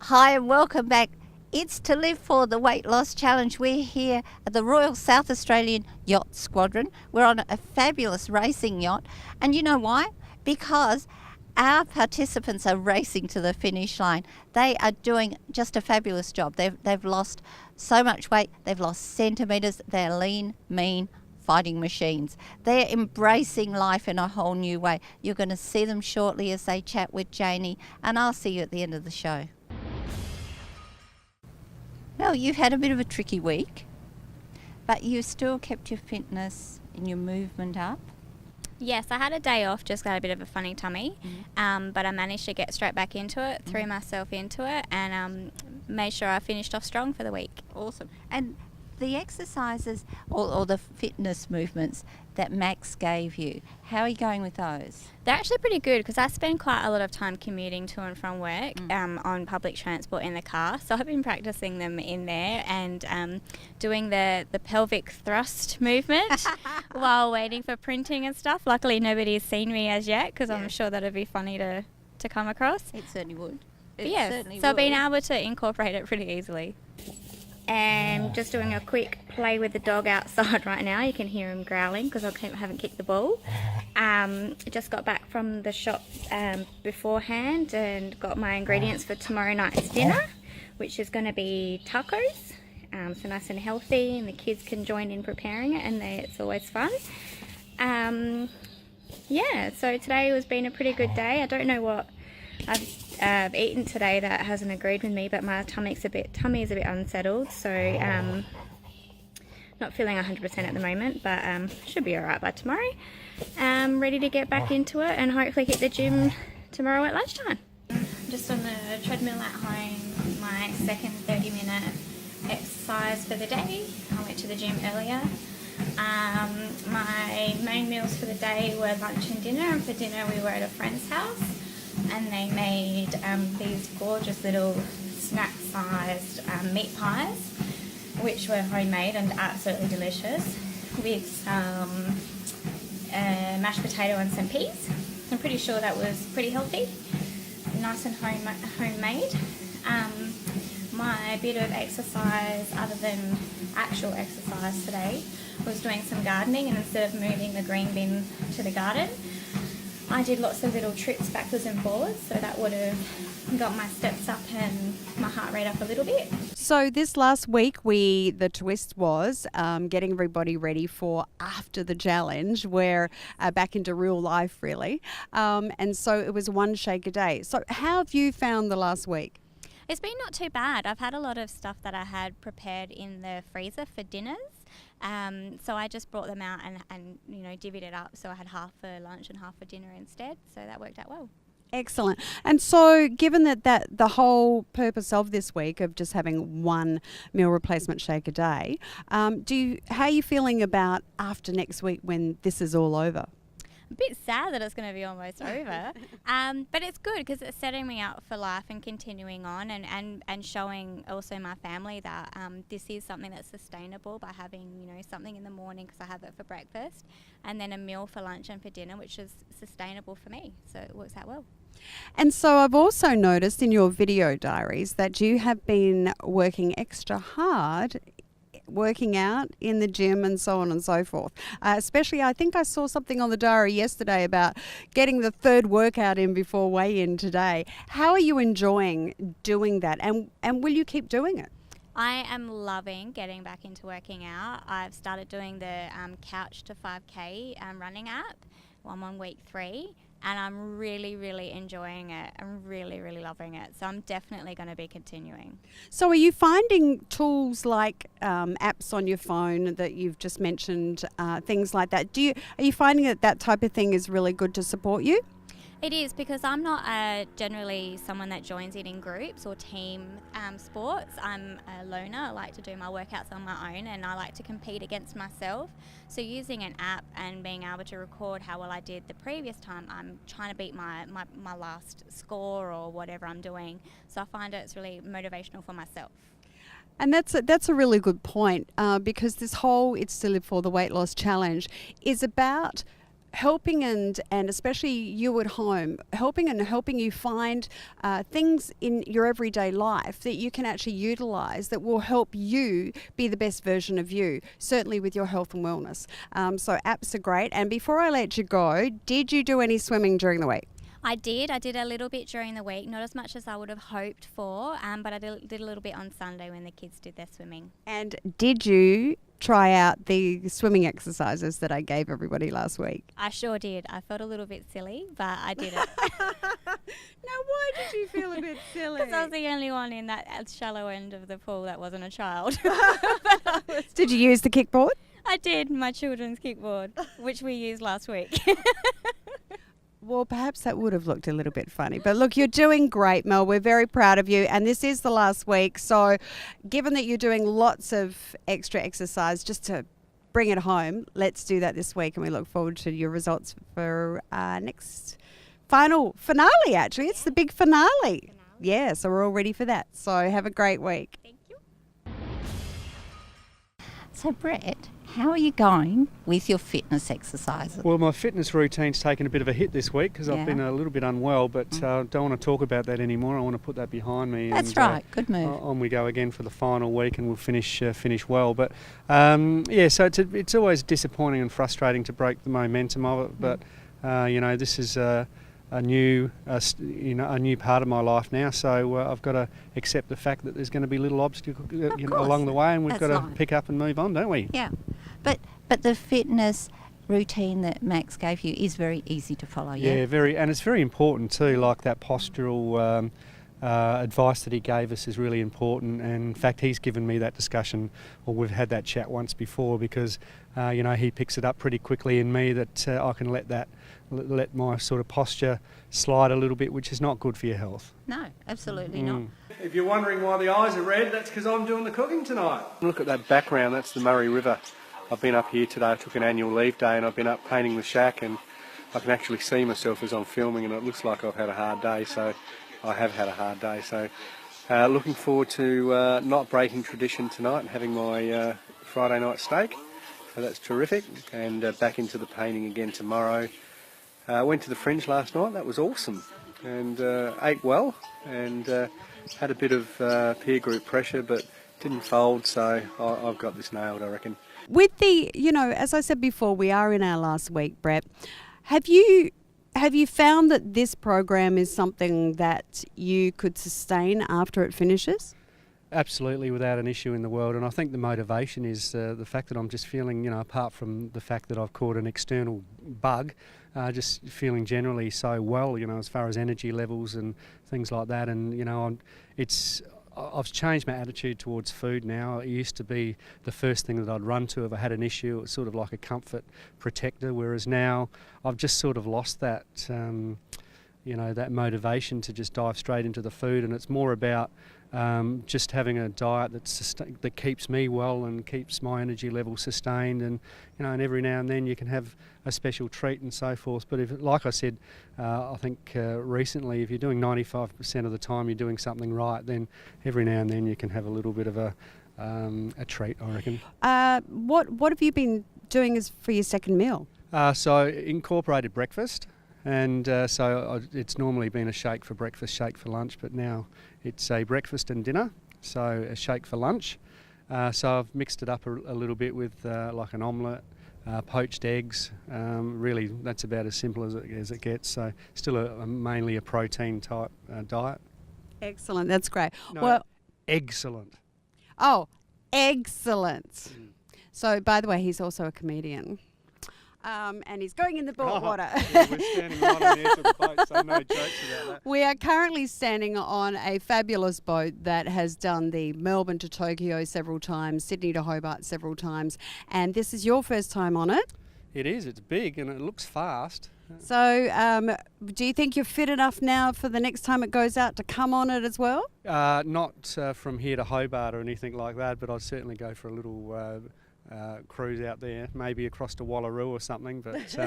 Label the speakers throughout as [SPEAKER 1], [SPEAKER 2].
[SPEAKER 1] Hi and welcome back. It's to live for the Weight Loss Challenge. We're here at the Royal South Australian Yacht Squadron. We're on a fabulous racing yacht. And you know why? Because our participants are racing to the finish line. They are doing just a fabulous job. They've lost so much weight. They've lost centimetres. They're lean, mean, fighting machines. They're embracing life in a whole new way. You're going to see them shortly as they chat with Jaynie, and I'll see you at the end of the show. Well, you've had a bit of a tricky week, but you still kept your fitness and your movement up.
[SPEAKER 2] Yes, I had a day off, just got a bit of a funny tummy, but I managed to get straight back into it, threw myself into it, and made sure I finished off strong for the week.
[SPEAKER 1] Awesome. And the exercises or the fitness movements that Max gave you, how are you going with those?
[SPEAKER 2] They're actually pretty good because I spend quite a lot of time commuting to and from work on public transport in the car. So I've been practicing them in there and doing the pelvic thrust movement while waiting for printing and stuff. Luckily, nobody's seen me as yet because I'm sure that would be funny to come across.
[SPEAKER 1] It certainly would.
[SPEAKER 2] So I've been able to incorporate it pretty easily. And just doing a quick play with the dog outside right now. You can hear him growling because I haven't kicked the ball. Just got back from the shop beforehand and got my ingredients for tomorrow night's dinner, which is going to be tacos. So nice and healthy, and the kids can join in preparing it, and it's always fun. So today has been a pretty good day. I don't know what I've eaten today that hasn't agreed with me, but my tummy is a bit unsettled, so not feeling 100% at the moment, but should be alright by tomorrow. Ready to get back into it and hopefully hit the gym tomorrow at lunchtime. Just on the treadmill at home, my second 30-minute exercise for the day. I went to the gym earlier. My main meals for the day were lunch and dinner, and for dinner we were at a friend's house. And they made these gorgeous little snack-sized meat pies, which were homemade and absolutely delicious, with some mashed potato and some peas. I'm pretty sure that was pretty healthy, nice and homemade. My bit of exercise, other than actual exercise today, was doing some gardening, and instead of moving the green bin to the garden, I did lots of little trips backwards and forwards, so that would have got my steps up and my heart rate up a little bit.
[SPEAKER 3] So this last week, the twist was getting everybody ready for after the challenge. We're back into real life, really. And so it was one shake a day. So how have you found the last week?
[SPEAKER 2] It's been not too bad. I've had a lot of stuff that I had prepared in the freezer for dinners. So I just brought them out and divvied it up. So I had half for lunch and half for dinner instead. So that worked out well.
[SPEAKER 3] Excellent. And so given that the whole purpose of this week of just having one meal replacement shake a day, how are you feeling about after next week when this is all over?
[SPEAKER 2] A bit sad that it's going to be almost over, but it's good because it's setting me up for life and continuing on and showing also my family that this is something that's sustainable by having something in the morning because I have it for breakfast, and then a meal for lunch and for dinner, which is sustainable for me, so it works out well.
[SPEAKER 3] And so I've also noticed in your video diaries that you have been working extra hard, working out in the gym and so on and so forth. Especially, I think I saw something on the diary yesterday about getting the third workout in before weigh-in today. How are you enjoying doing that, and will you keep doing it?
[SPEAKER 2] I am loving getting back into working out. I've started doing the Couch to 5K running app. Well, I'm on week 3. And I'm really, really enjoying it. I'm really, really loving it. So I'm definitely going to be continuing.
[SPEAKER 3] So are you finding tools like apps on your phone that you've just mentioned, things like that? Are you finding that type of thing is really good to support you?
[SPEAKER 2] It is, because I'm not generally someone that joins in groups or team sports. I'm a loner. I like to do my workouts on my own, and I like to compete against myself. So using an app and being able to record how well I did the previous time, I'm trying to beat my last score or whatever I'm doing. So I find it's really motivational for myself.
[SPEAKER 3] And that's a really good point because this whole It's to Live for the Weight Loss Challenge is about helping and especially you at home, helping you find things in your everyday life that you can actually utilize that will help you be the best version of you, certainly with your health and wellness. So apps are great. And before I let you go, did you do any swimming during the week?
[SPEAKER 2] I did a little bit during the week, not as much as I would have hoped for, but I did a little bit on Sunday when the kids did their swimming.
[SPEAKER 3] And did you try out the swimming exercises that I gave everybody last week?
[SPEAKER 2] I sure did. I felt a little bit silly, but I did it.
[SPEAKER 3] Now, why did you feel a bit silly?
[SPEAKER 2] Because I was the only one in that shallow end of the pool that wasn't a child.
[SPEAKER 3] Did you use the kickboard?
[SPEAKER 2] I did, my children's kickboard, which we used last week.
[SPEAKER 3] Well, perhaps that would have looked a little bit funny. But look, you're doing great, Mel. We're very proud of you. And this is the last week. So given that you're doing lots of extra exercise just to bring it home, let's do that this week. And we look forward to your results for next finale, actually. It's the big finale. Yeah, so we're all ready for that. So have a great week.
[SPEAKER 2] Thank you.
[SPEAKER 1] So Brett, how are you going with your fitness exercises?
[SPEAKER 4] Well, my fitness routine's taken a bit of a hit this week because I've been a little bit unwell, but don't want to talk about that anymore. I want to put that behind me.
[SPEAKER 1] That's right. Good move.
[SPEAKER 4] On we go again for the final week, and we'll finish well. But so it's always disappointing and frustrating to break the momentum of it. But this is a new part of my life now, so I've got to accept the fact that there's going to be little obstacles along the way, and we've got to pick up and move on, don't we?
[SPEAKER 1] Yeah, but the fitness routine that Max gave you is very easy to follow.
[SPEAKER 4] Yeah, and it's very important too. Like that postural advice that he gave us is really important, and in fact he's given me that discussion, or we've had that chat once before, because he picks it up pretty quickly in me that I can let my sort of posture slide a little bit, which is not good for your health.
[SPEAKER 1] No, absolutely not.
[SPEAKER 4] If you're wondering why the eyes are red, that's because I'm doing the cooking tonight. Look at that background, that's the Murray River. I've been up here today, I took an annual leave day, and I've been up painting the shack, and I can actually see myself as I'm filming, and it looks like I've had a hard day, so I have had a hard day. So looking forward to not breaking tradition tonight and having my Friday night steak. So that's terrific, and back into the painting again tomorrow. Went to the Fringe last night, that was awesome, and ate well, and had a bit of peer group pressure, but didn't fold, so I've got this nailed, I reckon.
[SPEAKER 3] With the, as I said before, we are in our last week, Brett. Have you found that this program is something that you could sustain after it finishes?
[SPEAKER 4] Absolutely, without an issue in the world, and I think the motivation is the fact that I'm just feeling, apart from the fact that I've caught an external bug, just feeling generally so well, as far as energy levels and things like that, and I've changed my attitude towards food now. It used to be the first thing that I'd run to if I had an issue. It was sort of like a comfort protector, whereas now I've just sort of lost that, that motivation to just dive straight into the food, and it's more about just having a diet that keeps me well and keeps my energy level sustained, and and every now and then you can have a special treat and so forth. But if, like I said, I think recently, if you're doing 95% of the time you're doing something right, then every now and then you can have a little bit of a treat, I reckon.
[SPEAKER 3] What have you been doing for your second meal?
[SPEAKER 4] So incorporated breakfast. And so it's normally been a shake for breakfast, shake for lunch, but now it's a breakfast and dinner, so a shake for lunch. So I've mixed it up a little bit with like an omelette, poached eggs. Really, that's about as simple as it gets. So still mainly a protein type diet. Excellent,
[SPEAKER 3] that's great.
[SPEAKER 4] No, excellent.
[SPEAKER 3] Oh, excellent. So, by the way, he's also a comedian. And he's going in the water.
[SPEAKER 4] Yeah, we're standing right on the edge of the boat, so no jokes about that.
[SPEAKER 3] We are currently standing on a fabulous boat that has done the Melbourne to Tokyo several times, Sydney to Hobart several times, and this is your first time on it?
[SPEAKER 4] It is. It's big and it looks fast.
[SPEAKER 3] So do you think you're fit enough now for the next time it goes out to come on it as well?
[SPEAKER 4] Not from here to Hobart or anything like that, but I'd certainly go for a little cruise out there, maybe across to Wallaroo or something, but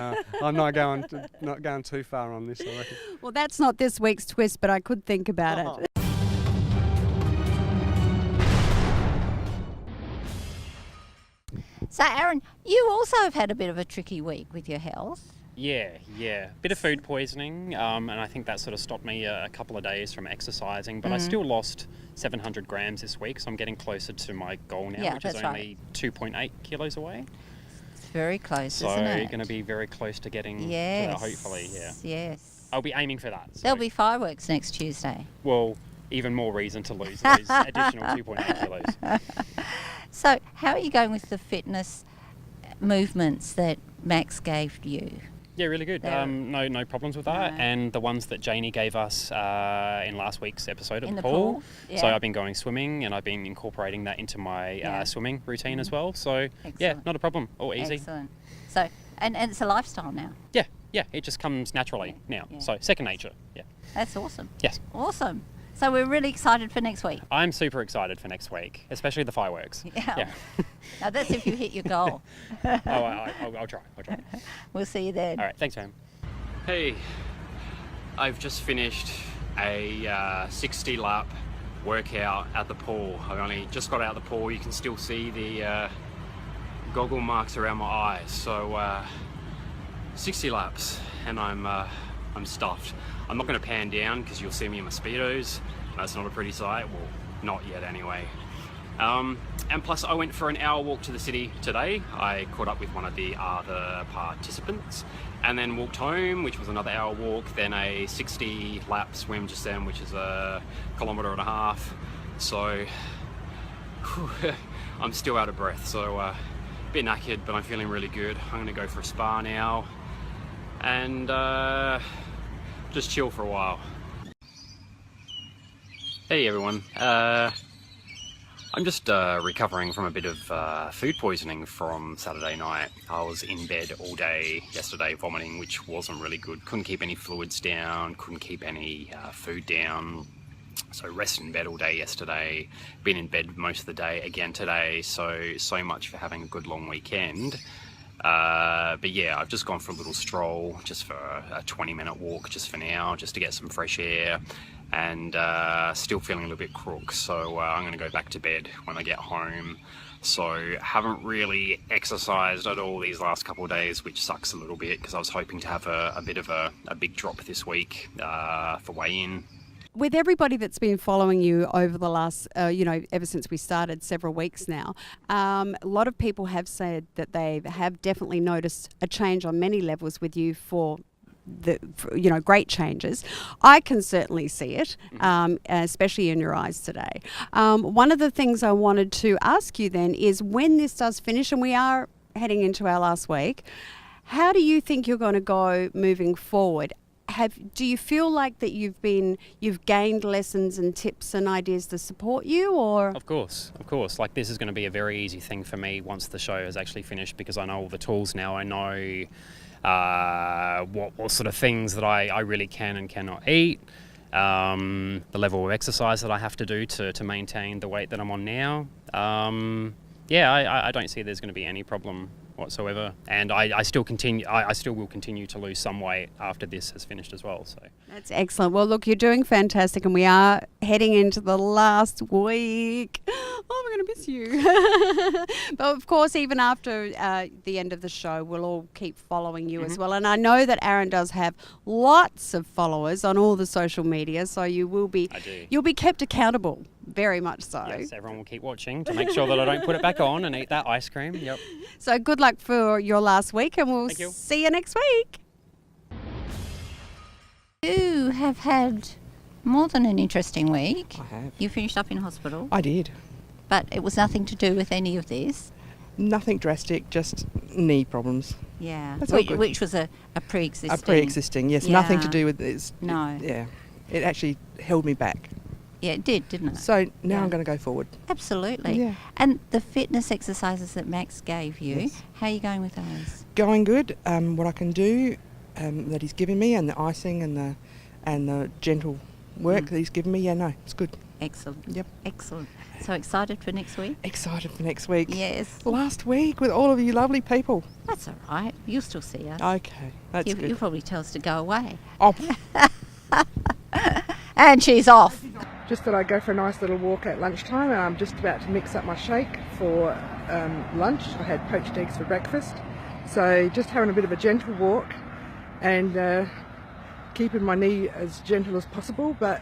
[SPEAKER 4] I'm not going too far on this, I reckon.
[SPEAKER 3] Well, that's not this week's twist, but I could think about it.
[SPEAKER 1] So, Aaron, you also have had a bit of a tricky week with your health.
[SPEAKER 5] Yeah. Bit of food poisoning, and I think that sort of stopped me a couple of days from exercising, but I still lost 700 grams this week, so I'm getting closer to my goal now, which is only 2.8 kilos away.
[SPEAKER 1] It's very close,
[SPEAKER 5] so
[SPEAKER 1] isn't it?
[SPEAKER 5] So you're going to be very close to getting to that, hopefully,
[SPEAKER 1] Yes.
[SPEAKER 5] I'll be aiming for that. So.
[SPEAKER 1] There'll be fireworks next Tuesday.
[SPEAKER 5] Well, even more reason to lose those additional 2.8 kilos.
[SPEAKER 1] So how are you going with the fitness movements that Max gave you?
[SPEAKER 5] Yeah, really good. No problems with that.
[SPEAKER 1] No.
[SPEAKER 5] And the ones that Jaynie gave us in last week's episode at
[SPEAKER 1] the
[SPEAKER 5] pool.
[SPEAKER 1] pool? Yeah.
[SPEAKER 5] So I've been going swimming, and I've been incorporating that into my swimming routine as well. So
[SPEAKER 1] Excellent.
[SPEAKER 5] not a problem. All easy.
[SPEAKER 1] Excellent. So and it's a lifestyle now.
[SPEAKER 5] Yeah, it just comes naturally now.
[SPEAKER 1] Yeah.
[SPEAKER 5] So second nature. Yeah.
[SPEAKER 1] That's awesome.
[SPEAKER 5] Yes.
[SPEAKER 1] Awesome. So we're really excited for next week.
[SPEAKER 5] I'm super excited for next week, especially the fireworks.
[SPEAKER 1] Yeah. Now that's if you hit your goal.
[SPEAKER 5] I'll try.
[SPEAKER 1] We'll see you then.
[SPEAKER 5] All right, thanks, Pam. Hey, I've just finished a 60 lap workout at the pool. I've only just got out of the pool. You can still see the goggle marks around my eyes. So 60 laps, and I'm stuffed. I'm not going to pan down because you'll see me in my Speedos. That's not a pretty sight. Well, not yet anyway. And plus I went for an hour walk to the city today. I caught up with one of the other participants and then walked home, which was another hour walk, then a 60 lap swim just then, which is a 1.5 kilometers. So I'm still out of breath, so a bit knackered, but I'm feeling really good. I'm going to go for a spa now and just chill for a while. Hey everyone, I'm just recovering from a bit of food poisoning from Saturday night. I was in bed all day yesterday vomiting, which wasn't really good. Couldn't keep any fluids down, couldn't keep any food down. So rested in bed all day yesterday, been in bed most of the day again today, so much for having a good long weekend. But yeah, I've just gone for a little stroll, just for a 20-minute walk just for now, just to get some fresh air, and still feeling a little bit crook, so I'm going to go back to bed when I get home. So haven't really exercised at all these last couple of days, which sucks a little bit because I was hoping to have a bit of a big drop this week for weigh-in.
[SPEAKER 3] With everybody that's been following you over the last, ever since we started several weeks now, a lot of people have said that they have definitely noticed a change on many levels with you for great changes. I can certainly see it, especially in your eyes today. One of the things I wanted to ask you then is when this does finish, and we are heading into our last week, how do you think you're going to go moving forward? Do you feel like that you've gained lessons and tips and ideas to support you, or? Of
[SPEAKER 5] course. Like, this is going to be a very easy thing for me once the show is actually finished, because I know all the tools now. I know what sort of things that I really can and cannot eat, the level of exercise that I have to do to maintain the weight that I'm on now. I don't see there's going to be any problem whatsoever, and I still will continue to lose some weight after this has finished as well. So
[SPEAKER 3] that's excellent. Well, look, you're doing fantastic, and we are heading into the last week. Oh, we're going to miss you. But of course, even after the end of the show, we'll all keep following you as well. And I know that Aaron does have lots of followers on all the social media, so you'll be kept accountable. Very much so.
[SPEAKER 5] Yes, everyone will keep watching to make sure that I don't put it back on and eat that ice cream. Yep.
[SPEAKER 3] So good luck for your last week, and we'll see you next week.
[SPEAKER 1] You have had more than an interesting week.
[SPEAKER 6] I have.
[SPEAKER 1] You finished up in hospital.
[SPEAKER 6] I did.
[SPEAKER 1] But it was nothing to do with any of this.
[SPEAKER 6] Nothing drastic, just knee problems.
[SPEAKER 1] Yeah.
[SPEAKER 6] That's all good.
[SPEAKER 1] Which was a pre-existing.
[SPEAKER 6] A pre-existing, yes.
[SPEAKER 1] Yeah.
[SPEAKER 6] Nothing to do with this.
[SPEAKER 1] No.
[SPEAKER 6] It actually held me back.
[SPEAKER 1] Yeah, it did, didn't it?
[SPEAKER 6] So now I'm going to go forward.
[SPEAKER 1] Absolutely.
[SPEAKER 6] Yeah.
[SPEAKER 1] And the fitness exercises that Max gave you, how are you going with those?
[SPEAKER 6] Going good. What I can do that he's given me, and the icing and the gentle work that he's given me, it's good.
[SPEAKER 1] Excellent.
[SPEAKER 6] Yep.
[SPEAKER 1] Excellent. So excited for next week?
[SPEAKER 6] Excited for next week.
[SPEAKER 1] Yes.
[SPEAKER 6] Last week with all of you lovely people.
[SPEAKER 1] That's all right. You'll still see us.
[SPEAKER 6] Okay, that's good.
[SPEAKER 1] You'll probably tell us to go away.
[SPEAKER 6] Oh.
[SPEAKER 1] And she's off.
[SPEAKER 6] Just thought I'd go for a nice little walk at lunchtime, and I'm just about to mix up my shake for lunch. I had poached eggs for breakfast, so just having a bit of a gentle walk, and keeping my knee as gentle as possible, but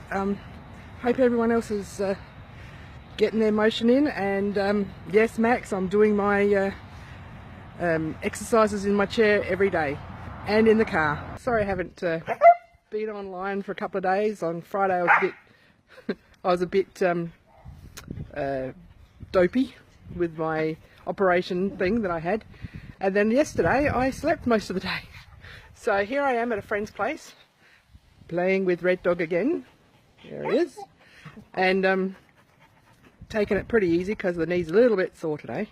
[SPEAKER 6] hope everyone else is getting their motion in. And yes, Max, I'm doing my exercises in my chair every day and in the car. Sorry I haven't been online for a couple of days. On Friday I was a bit dopey with my operation thing that I had, and then yesterday I slept most of the day. So here I am at a friend's place playing with Red Dog again. There he is. And taking it pretty easy because the knee's a little bit sore today,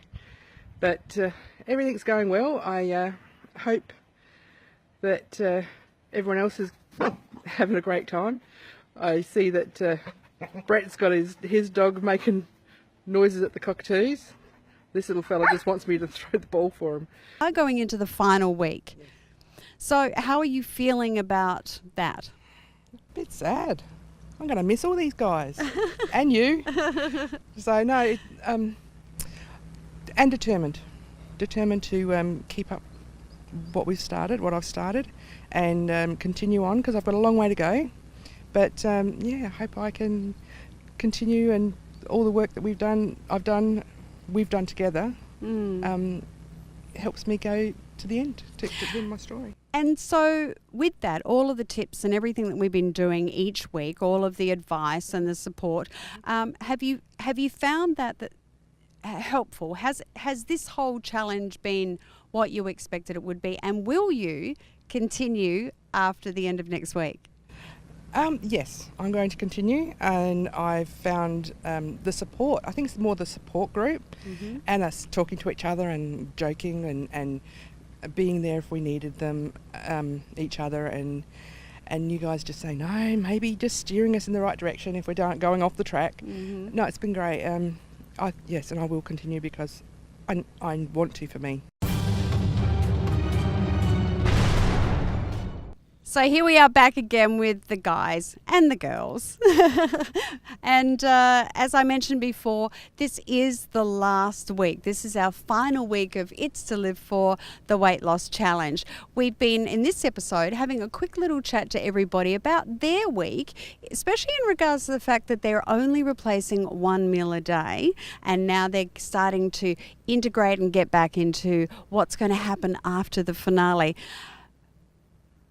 [SPEAKER 6] but everything's going well. I hope that everyone else is having a great time. I see that Brett's got his dog making noises at the cockatoos. This little fella just wants me to throw the ball for him.
[SPEAKER 3] Are going into the final week. So how are you feeling about that?
[SPEAKER 6] A bit sad. I'm going to miss all these guys and you. So no, and determined to keep up what I've started, and continue on, because I've got a long way to go. But yeah, I hope I can continue, and all the work that we've done together, helps me go to the end, to end my story.
[SPEAKER 3] And so with that, all of the tips and everything that we've been doing each week, all of the advice and the support, have you found that helpful? Has this whole challenge been what you expected it would be? And will you continue after the end of next week?
[SPEAKER 6] Yes, I'm going to continue, and I've found the support. I think it's more the support group, and us talking to each other and joking and being there if we needed them, each other, and you guys just say no, maybe just steering us in the right direction if we're going off the track. No, it's been great. Yes, and I will continue because I want to, for me.
[SPEAKER 3] So here we are back again with the guys and the girls. And as I mentioned before, this is the last week. This is our final week of It's to Live For, the Weight Loss Challenge. We've been, in this episode, having a quick little chat to everybody about their week, especially in regards to the fact that they're only replacing one meal a day, and now they're starting to integrate and get back into what's going to happen after the finale.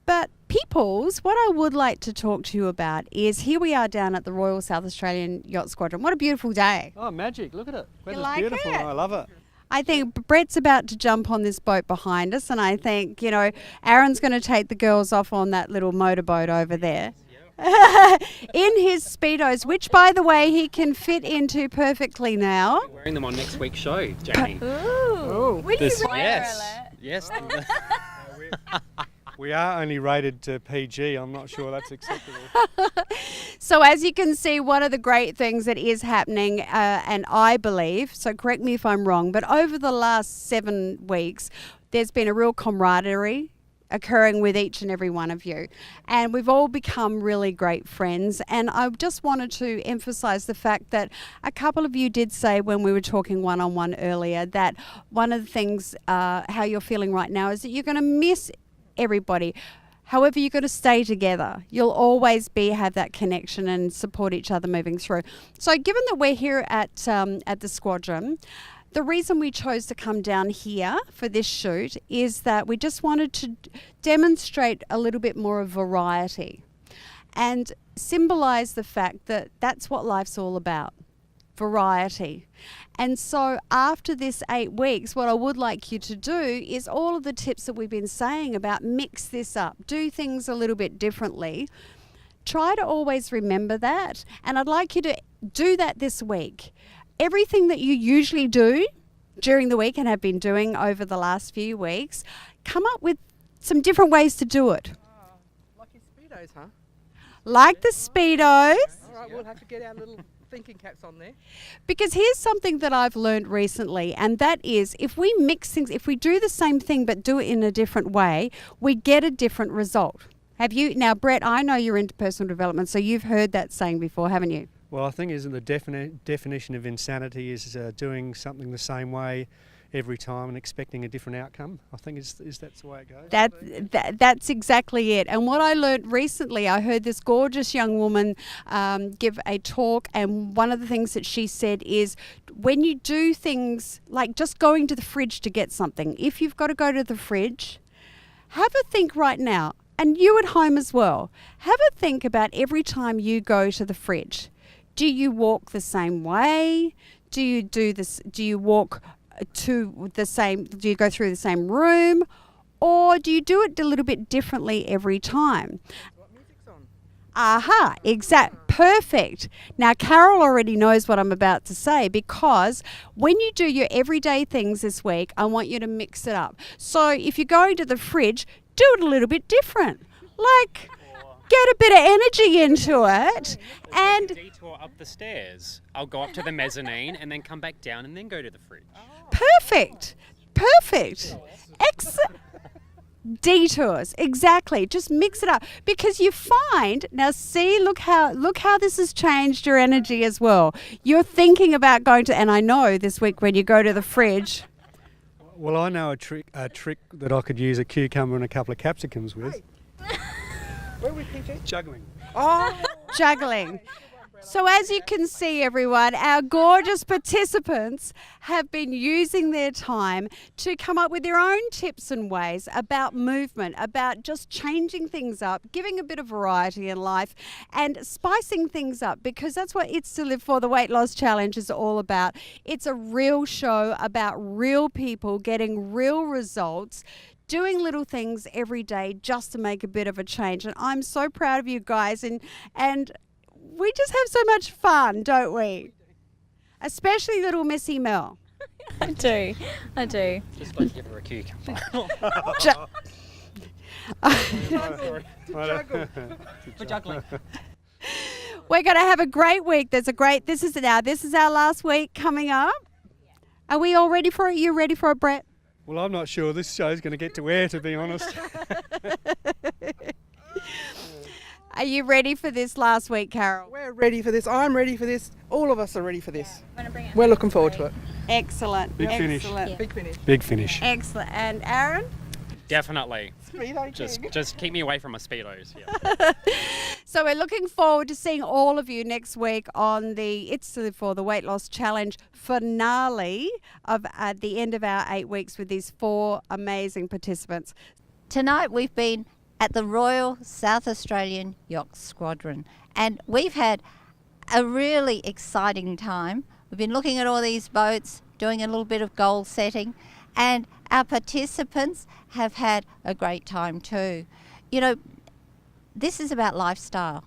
[SPEAKER 3] But peoples, what I would like to talk to you about is, here we are down at the Royal South Australian Yacht Squadron. What a beautiful day.
[SPEAKER 4] Oh, magic. Look at it. Weather's
[SPEAKER 3] like
[SPEAKER 4] beautiful.
[SPEAKER 3] it?
[SPEAKER 4] I love it.
[SPEAKER 3] I think Brett's about to jump on this boat behind us, and I think, Aaron's going to take the girls off on that little motorboat over there. In his Speedos, which, by the way, he can fit into perfectly now.
[SPEAKER 5] I'm wearing them on next week's show, Jaynie.
[SPEAKER 2] Ooh. When you
[SPEAKER 5] Yes.
[SPEAKER 4] We are only rated to PG. I'm not sure that's acceptable.
[SPEAKER 3] So as you can see, one of the great things that is happening, and I believe, so correct me if I'm wrong, but over the last 7 weeks, there's been a real camaraderie occurring with each and every one of you. And we've all become really great friends. And I just wanted to emphasize the fact that a couple of you did say when we were talking one-on-one earlier that one of the things, how you're feeling right now, is that you're going to miss everybody. However, you're going to stay together. You'll always have that connection and support each other moving through. So given that we're here at the squadron, the reason we chose to come down here for this shoot is that we just wanted to demonstrate a little bit more of variety and symbolize the fact that that's what life's all about. Variety. And so after this 8 weeks, what I would like you to do is all of the tips that we've been saying about mix this up, do things a little bit differently. Try to always remember that. And I'd like you to do that this week. Everything that you usually do during the week and have been doing over the last few weeks, come up with some different ways to do it.
[SPEAKER 6] Like your Speedos, huh?
[SPEAKER 3] Like the Speedos.
[SPEAKER 6] All right, we'll have to get our little thinking caps on there.
[SPEAKER 3] Because here's something that I've learned recently, and that is if we mix things, if we do the same thing but do it in a different way, we get a different result. Have you? Now, Brett, I know you're into personal development, so you've heard that saying before, haven't you?
[SPEAKER 4] Well, I think isn't the definition of insanity is doing something the same way every time and expecting a different outcome. I think is that's the way it goes.
[SPEAKER 3] That's exactly it. And what I learned recently, I heard this gorgeous young woman give a talk, and one of the things that she said is when you do things like just going to the fridge to get something, if you've got to go to the fridge, have a think right now, and you at home as well, have a think about every time you go to the fridge. Do you walk the same way? Do you do this? Do you walk to the same? Do you go through the same room, or do you do it a little bit differently every time?
[SPEAKER 6] What music's on?
[SPEAKER 3] Aha, perfect. Now, Carol already knows what I'm about to say, because when you do your everyday things this week, I want you to mix it up. So if you're going to the fridge, do it a little bit different. Like, get a bit of energy into it. And
[SPEAKER 5] Detour up the stairs. I'll go up to the mezzanine and then come back down and then go to the fridge.
[SPEAKER 3] perfect. Detours, exactly. Just mix it up, because you find now. See, look how this has changed your energy as well. You're thinking about going to, and I know this week when you go to the fridge.
[SPEAKER 4] Well, I know a trick that I could use a cucumber and a couple of capsicums with.
[SPEAKER 6] Where are we thinking?
[SPEAKER 4] Juggling.
[SPEAKER 6] Oh,
[SPEAKER 3] Juggling. So as you can see, everyone, our gorgeous participants have been using their time to come up with their own tips and ways about movement, about just changing things up, giving a bit of variety in life and spicing things up, because that's what It's to Live For, the Weight Loss Challenge, is all about. It's a real show about real people getting real results, doing little things every day just to make a bit of a change. And I'm so proud of you guys, and we just have so much fun, don't we? Especially little Missy Mel.
[SPEAKER 2] I do.
[SPEAKER 5] Just like give her a cucumber.
[SPEAKER 6] for juggling.
[SPEAKER 3] We're going to have a great week. This is our last week coming up. Are we all ready for it? You ready for it, Brett?
[SPEAKER 4] Well, I'm not sure this show's going to get to air, to be honest.
[SPEAKER 3] Are you ready for this last week, Carol?
[SPEAKER 6] We're ready for this. I'm ready for this. All of us are ready for this.
[SPEAKER 2] Wanna bring it
[SPEAKER 6] We're
[SPEAKER 2] home?
[SPEAKER 6] looking forward to it.
[SPEAKER 3] Excellent.
[SPEAKER 4] Big finish.
[SPEAKER 3] Excellent.
[SPEAKER 6] Big finish.
[SPEAKER 4] Big finish.
[SPEAKER 3] Excellent. And Aaron?
[SPEAKER 5] Definitely.
[SPEAKER 6] Speedo
[SPEAKER 5] Just keep me away from my Speedos. Yeah.
[SPEAKER 3] So we're looking forward to seeing all of you next week on the It's to Live For, the Weight Loss Challenge finale of at the end of our 8 weeks with these 4 amazing participants.
[SPEAKER 1] Tonight we've been at the Royal South Australian Yacht Squadron, and we've had a really exciting time. We've been looking at all these boats, doing a little bit of goal setting, and our participants have had a great time too. You know, this is about lifestyle.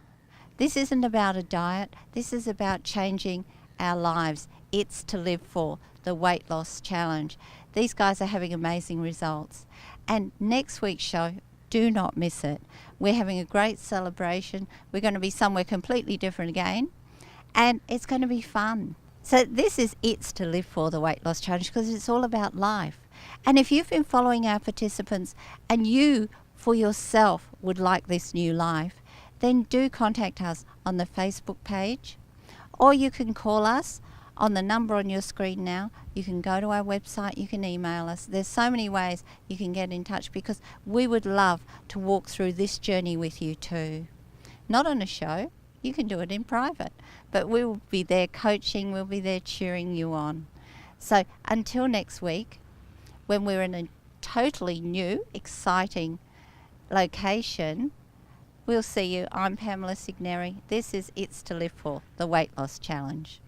[SPEAKER 1] This isn't about a diet. This is about changing our lives. It's to live for, the Weight Loss Challenge. These guys are having amazing results. And next week's show, do not miss it. We're having a great celebration. We're going to be somewhere completely different again, and it's going to be fun. So this is It's to Live For, the Weight Loss Challenge, because it's all about life. And if you've been following our participants and you for yourself would like this new life, then do contact us on the Facebook page, or you can call us on the number on your screen now. You can go to our website, you can email us. There's so many ways you can get in touch, because we would love to walk through this journey with you too. Not on a show, you can do it in private, but we will be there coaching, we'll be there cheering you on. So until next week, when we're in a totally new, exciting location, we'll see you. I'm Pamela Segneri. This is It's to Live For, the Weight Loss Challenge.